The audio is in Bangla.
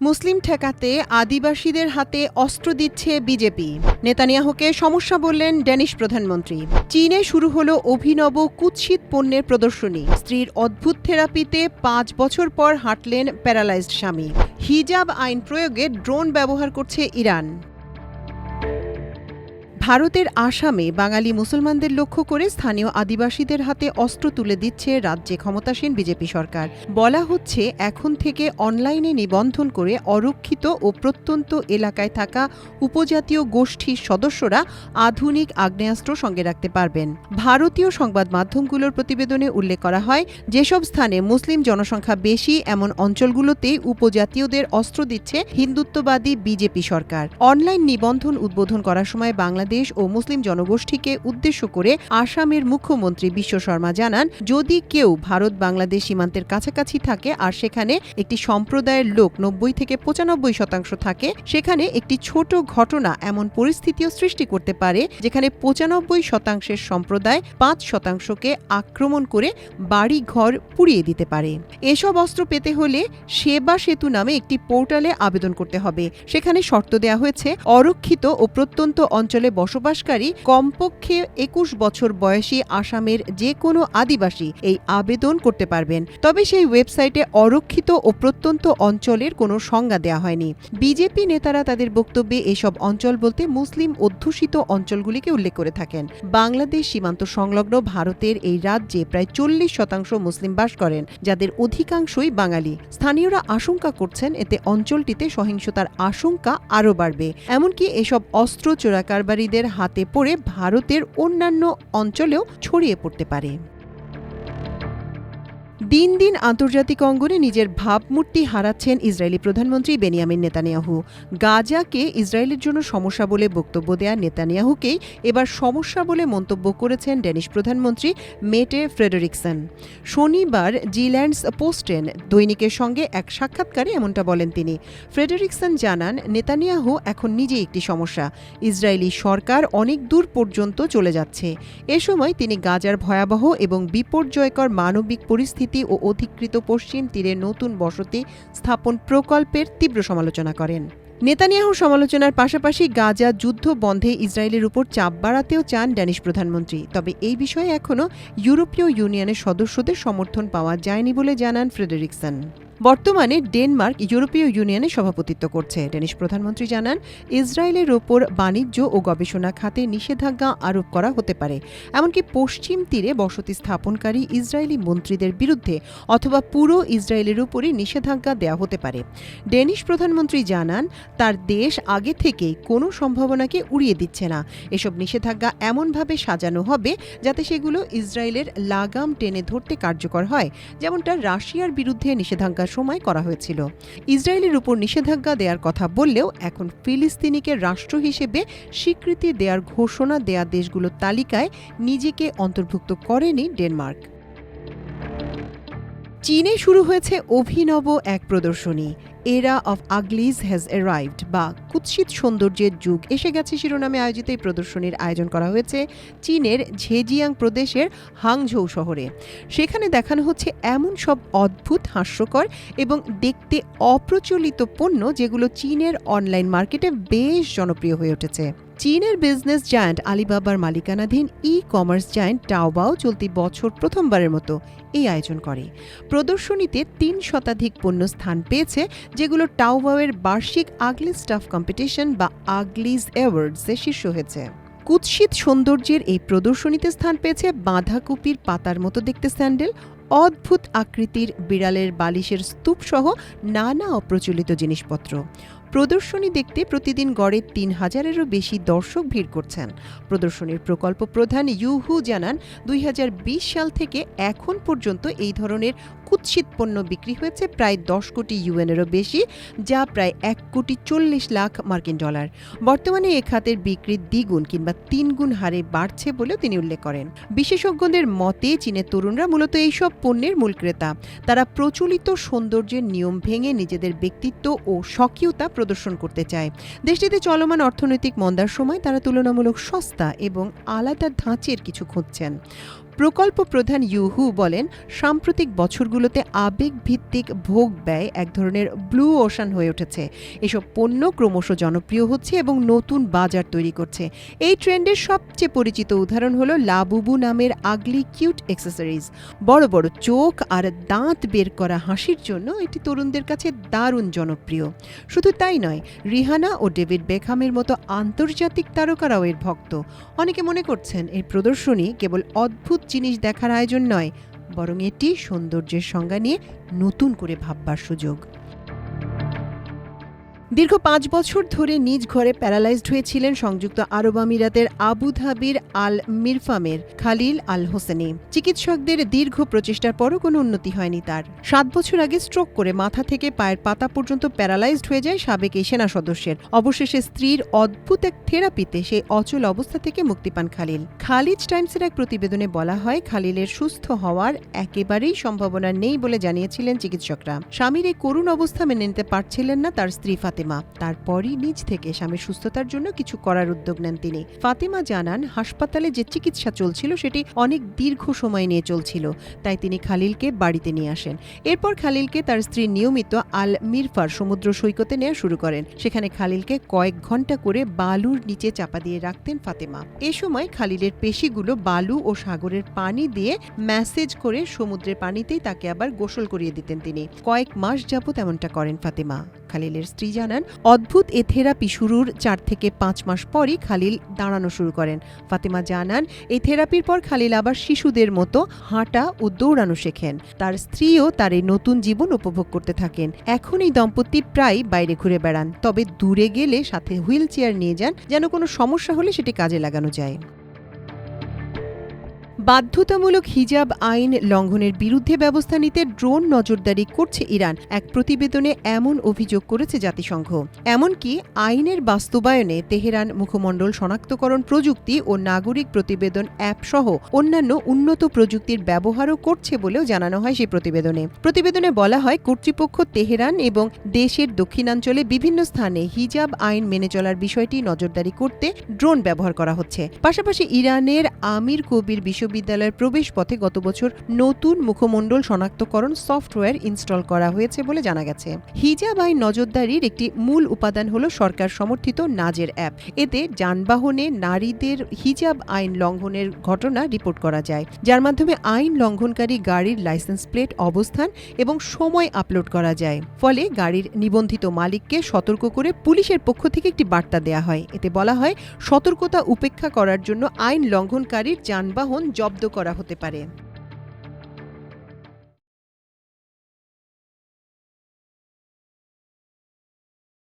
মুসলিম ঠেকাতে আদিবাসীদের হাতে অস্ত্র দিচ্ছে বিজেপি। নেতানিয়াহুকে সমস্যা বললেন ড্যানিশ প্রধানমন্ত্রী। চীনে শুরু হলো অভিনব কুৎসিত পণ্যের প্রদর্শনী। স্ত্রীর অদ্ভুত থেরাপিতে ৫ বছর পর হাঁটলেন প্যারালাইজড স্বামী। হিজাব আইন প্রয়োগে ড্রোন ব্যবহার করছে ইরান। ভারতের আসামে বাঙালি মুসলমানদের লক্ষ্য করে স্থানীয় আদিবাসীদের হাতে অস্ত্র তুলে দিচ্ছে রাজ্যে ক্ষমতাসীন বিজেপি সরকার। বলা হচ্ছে এখন থেকে অনলাইনে নিবন্ধন করে অরক্ষিত ও প্রত্যন্ত এলাকায় থাকা উপজাতীয় গোষ্ঠীর সদস্যরা আধুনিক আগ্নেয়াস্ত্র সঙ্গে রাখতে পারবেন। ভারতীয় সংবাদ মাধ্যমগুলোর প্রতিবেদনে উল্লেখ করা হয়, যেসব স্থানে মুসলিম জনসংখ্যা বেশি এমন অঞ্চলগুলোতেই উপজাতীয়দের অস্ত্র দিচ্ছে হিন্দুত্ববাদী বিজেপি সরকার। অনলাইন নিবন্ধন উদ্বোধন করার সময় বাংলাদেশ ও মুসলিম জনগোষ্ঠীকে উদ্দেশ্য করে আসামের মুখ্যমন্ত্রী বিশ্ব শর্মা জানান, যদি কেউ ভারত বাংলাদেশ সীমান্তের কাছাকাছি থাকে আর সেখানে একটি সম্প্রদায়ের লোক ৯০ থেকে ৯৫% থাকে, সেখানে একটি ছোট ঘটনা এমন পরিস্থিতিও সৃষ্টি করতে পারে যেখানে ৯৫% সম্প্রদায় ৫%কে আক্রমণ করে বাড়ি ঘর পুড়িয়ে দিতে পারে। এসব অস্ত্র পেতে হলে সেবা সেতু নামে একটি পোর্টালে আবেদন করতে হবে। সেখানে শর্ত দেওয়া হয়েছে, অরক্ষিত ও প্রত্যন্ত অঞ্চলে বসবাসকারী কমপক্ষে ২১ বছর বয়সী আসামের যে কোনো আদিবাসী এই আবেদন করতে পারবেন। তবে সেই ওয়েবসাইটে অরক্ষিত ও প্রত্যন্ত অঞ্চলের কোনো সংজ্ঞা দেওয়া হয়নি। বিজেপি নেতারা তাদের বক্তব্যে এসব অঞ্চল বলতে মুসলিম অধ্যুষিত অঞ্চলগুলিকে উল্লেখ করে থাকেন। বাংলাদেশ সীমান্ত সংলগ্ন ভারতের এই রাজ্যে প্রায় ৪০% মুসলিম বাস করেন, যাদের অধিকাংশই বাঙালি। স্থানীয়রা আশঙ্কা করছেন এতে অঞ্চলটিতে সহিংসতার আশঙ্কা আরও বাড়বে। এমনকি এসব অস্ত্র চোরাকারবারীদের হাতে পড়ে ভারতের অন্যান্য অঞ্চলেও ছড়িয়ে পড়তে পারে। দিন দিন আন্তর্জাতিক অঙ্গনে নিজের ভাবমূর্তি হারাচ্ছেন ইসরায়েলি প্রধানমন্ত্রী বেনিয়ামিন নেতানিয়াহু। গাজাকে ইসরায়েলের জন্য সমস্যা বলে বক্তব্য দেয়া নেতানিয়াহুকেই এবার সমস্যা বলে মন্তব্য করেছেন ড্যানিশ প্রধানমন্ত্রী মেটে ফ্রেডেরিকসন। শনিবার জিল্যান্ডস পোস্টেন দৈনিকের সঙ্গে এক সাক্ষাৎকারে এমনটা বলেন তিনি। ফ্রেডেরিকসন জানান, নেতানিয়াহু এখন নিজেই একটি সমস্যা। ইসরায়েলি সরকার অনেক দূর পর্যন্ত চলে যাচ্ছে। এ সময় তিনি গাজার ভয়াবহ এবং বিপর্যয়কর মানবিক পরিস্থিতি ও অধিকৃত পশ্চিম তীরে নতুন বসতি স্থাপন প্রকল্পের তীব্র সমালোচনা করেন। নেতানিয়াহুর সমালোচনার পাশাপাশি গাজা যুদ্ধ বন্ধে ইসরায়েলের উপর চাপ বাড়াতেও চান ড্যানিশ প্রধানমন্ত্রী। তবে এই বিষয়ে এখনও ইউরোপীয় ইউনিয়নের সদস্যদের সমর্থন পাওয়া যায়নি বলে জানান ফ্রেডেরিকসন। বর্তমানে ডেনমার্ক ইউরোপীয় ইউনিয়নে সভাপতিত্ব করছে। ড্যানিশ প্রধানমন্ত্রী জানান, ইসরায়েলের ওপর বাণিজ্য ও গবেষণা খাতে নিষেধাজ্ঞা আরোপ করা হতে পারে, এমনকি পশ্চিম তীরে বসতি স্থাপনকারী ইসরায়েলি মন্ত্রীদের বিরুদ্ধে অথবা পুরো ইসরায়েলের উপরই নিষেধাজ্ঞা দেওয়া হতে পারে। ড্যানিশ প্রধানমন্ত্রী জানান, তার দেশ আগে থেকেই কোনো সম্ভাবনাকে উড়িয়ে দিচ্ছে না। এসব নিষেধাজ্ঞা এমনভাবে সাজানো হবে যাতে সেগুলো ইসরায়েলের লাগাম টেনে ধরতে কার্যকর হয়, যেমনটা রাশিয়ার বিরুদ্ধে নিষেধাজ্ঞা সময় করা হয়েছিল। ইসরায়েলের উপর নিষেধাজ্ঞা দেওয়ার কথা বললেও এখন ফিলিস্তিনিকে রাষ্ট্র হিসেবে স্বীকৃতি দেওয়ার ঘোষণা দেয়া দেশগুলোর তালিকায় নিজেকে অন্তর্ভুক্ত করেনি ডেনমার্ক। চীনে শুরু হয়েছে অভিনব এক প্রদর্শনী। এরা অফ আগলিজ হ্যাজ অ্যারাইভড বা কুৎসিত সৌন্দর্যের যুগ এসে গেছে শিরোনামে আয়োজিত এই প্রদর্শনীর আয়োজন করা হয়েছে চীনের ঝেজিয়াং প্রদেশের হাংঝৌ শহরে। সেখানে দেখানো হচ্ছে এমন সব অদ্ভুত, হাস্যকর এবং দেখতে অপ্রচলিত পণ্য যেগুলো চীনের অনলাইন মার্কেটে বেশ জনপ্রিয় হয়ে উঠেছে। চীনের বিজনেস জায়ান্ট আলিবাবার মালিকানাধীন ই-কমার্স জায়ান্ট টাওবাও চলতি বছর প্রথমবারের মতো এই আয়োজন করে। প্রদর্শনীতে ৩ শতাধিক পণ্য স্থান পেয়েছে, যেগুলো টাওবাওয়ের বার্ষিক আগলি স্টাফ কম্পিটিশন বা আগলিজ অ্যাওয়ার্ডসে শীর্ষ হয়েছে। কুৎসিত সৌন্দর্যের এই প্রদর্শনীতে স্থান পেয়েছে বাঁধাকপির পাতার মতো দেখতে স্যান্ডেল, অদ্ভুত আকৃতির বিড়ালের বালিশের স্তূপ সহ নানা অপ্রচলিত জিনিসপত্র। প্রদর্শনী দেখতে প্রতিদিন গড়ে ৩,০০০-এরও বেশি দর্শক ভিড় করছেন। প্রদর্শনীর প্রকল্প প্রধান ইউহু জানান, ২০২০ সাল থেকে এখন পর্যন্ত এই ধরনের কুৎসিত পণ্য বিক্রি হয়েছে প্রায় ১০ কোটি ইউএনেরও বেশি, যা প্রায় ১,৪০,০০,০০০ মার্কিন ডলার। বর্তমানে এ খাতের বিক্রি দ্বিগুণ কিংবা ৩ গুণ হারে বাড়ছে বলেও তিনি উল্লেখ করেন। বিশেষজ্ঞদের মতে চীনের তরুণরা মূলত এইসব পণ্যের মূল ক্রেতা। তারা প্রচলিত সৌন্দর্যের নিয়ম ভেঙে নিজেদের ব্যক্তিত্ব ও স্বকীয়তা প্রদর্শন করতে চায়। দেশটিতে চলমান অর্থনৈতিক মন্দার সময় তারা তুলনামূলক সস্তা এবং আলাদা ধাঁচের কিছু খুঁজছেন। প্রকল্প প্রধান ইউহু বলেন, সাম্প্রতিক বছরগুলোতে আবেগভিত্তিক ভোগ ব্যয় এক ধরনের ব্লু ওশান হয়ে উঠেছে। এসব পণ্য ক্রমশ জনপ্রিয় হচ্ছে এবং নতুন বাজার তৈরি করছে। এই ট্রেন্ডের সবচেয়ে পরিচিত উদাহরণ হলো লাবুবু নামের আগলি কিউট অ্যাক্সেসরিজ। বড় বড় চোখ আর দাঁত বের করা হাসির জন্য এটি তরুণদের কাছে দারুণ জনপ্রিয়। শুধু তাই নয়, রিহানা ও ডেভিড বেকহামের মতো আন্তর্জাতিক তারকারাও এর ভক্ত। অনেকে মনে করছেন এই প্রদর্শনী কেবল অদ্ভুত জিনিস দেখার আয়োজন নয়, বরং এটি সৌন্দর্যের সংজ্ঞা নিয়ে নতুন করে ভাববার সুযোগ। দীর্ঘ ৫ বছর ধরে নিজ ঘরে প্যারালাইজড হয়েছিলেন সংযুক্ত আরব আমিরাতের আবুধাবির আল মিরফামের খালিল আল হোসেনি। চিকিৎসকদের দীর্ঘ প্রচেষ্টার পরও কোনো উন্নতি হয়নি তার। ৭ বছর আগে স্ট্রোক করে মাথা থেকে পায়ের পাতা পর্যন্ত প্যারালাইজড হয়ে যায় সাবেক এই সেনা সদস্যের। অবশেষে স্ত্রীর অদ্ভুত এক থেরাপিতে সেই অচল অবস্থা থেকে মুক্তি পান খালিল। খালিজ টাইমসের এক প্রতিবেদনে বলা হয়, খালিলের সুস্থ হওয়ার একেবারেই সম্ভাবনা নেই বলে জানিয়েছিলেন চিকিৎসকরা। স্বামীর এই করুণ অবস্থা মেনে নিতে পারছিলেন না তার স্ত্রী ফাতেমা। তারপরই নিজ থেকে স্বামীর সুস্থতার জন্য কিছু করার উদ্যোগ নেন তিনি। ফাতেমা জানান, হাসপাতালে যে চিকিৎসা চলছিল সেটি অনেক দীর্ঘ সময় নিয়ে চলছিল, তাই তিনি খালিলকে বাড়িতে নিয়ে আসেন। এরপর খালিলকে তার স্ত্রী নিয়মিত আল মিরফার সমুদ্র সৈকতে নেওয়া শুরু করেন। সেখানে খালিলকে কয়েক ঘন্টা করে বালুর নিচে চাপা দিয়ে রাখতেন ফাতেমা। এ সময় খালিলের পেশিগুলো বালু ও সাগরের পানি দিয়ে ম্যাসেজ করে সমুদ্রের পানিতেই তাকে আবার গোসল করিয়ে দিতেন তিনি। কয়েক মাস যাবত এমনটা করেন ফাতেমা। খালিলের স্ত্রী জানান, অদ্ভুত এ থেরাপি শুরুর ৪ থেকে ৫ মাস পরই খালিল দাঁড়ানো শুরু করেন। ফাতেমা জানান, এই থেরাপির পর খালিল আবার শিশুদের মতো হাঁটা ও দৌড়ানো শেখেন। তার স্ত্রীও তার এই নতুন জীবন উপভোগ করতে থাকেন। এখন এই দম্পতি প্রায় বাইরে ঘুরে বেড়ান, তবে দূরে গেলে সাথে হুইল চেয়ার নিয়ে যান, যেন কোনো সমস্যা হলে সেটি কাজে লাগানো যায়। বাধ্যতামূলক হিজাব আইন লঙ্ঘনের বিরুদ্ধে ব্যবস্থা নিতে ড্রোন নজরদারি করছে ইরান, এক প্রতিবেদনে এমন অভিযোগ করেছে জাতিসংঘ। এমনকি আইনের বাস্তবায়নে তেহরান মুখমণ্ডল শনাক্তকরণ প্রযুক্তি ও নাগরিক প্রতিবেদন অ্যাপ সহ অন্যান্য উন্নত প্রযুক্তির ব্যবহারও করছে বলেও জানানো হয় সেই প্রতিবেদনে। প্রতিবেদনে বলা হয়, কর্তৃপক্ষ তেহরান এবং দেশের দক্ষিণাঞ্চলে বিভিন্ন স্থানে হিজাব আইন মেনে চলার বিষয়টি নজরদারি করতে ড্রোন ব্যবহার করা হচ্ছে। পাশাপাশি ইরানের আমির কবির বিশ্ববিদ্যালয়ের প্রবেশ পথে গত বছর নতুন মুখমণ্ডল শনাক্তকরণ সফটওয়্যার ইনস্টল করা হয়েছে বলে জানা গেছে। হিজাব আইন নজরদারির একটি মূল উপাদান হল সরকার সমর্থিত নাজের অ্যাপ। এতে যানবাহনে নারীদের হিজাব আইন লঙ্ঘনের ঘটনা রিপোর্ট করা যায়, যার মাধ্যমে আইন লঙ্ঘনকারী গাড়ির লাইসেন্স প্লেট, অবস্থান এবং সময় আপলোড করা যায়। ফলে গাড়ির নিবন্ধিত মালিককে সতর্ক করে পুলিশের পক্ষ থেকে একটি বার্তা দেয়া হয়। এতে বলা হয়, সতর্কতা উপেক্ষা করার জন্য আইন লঙ্ঘনকারীর যানবাহন জব্দ করা হতে পারে।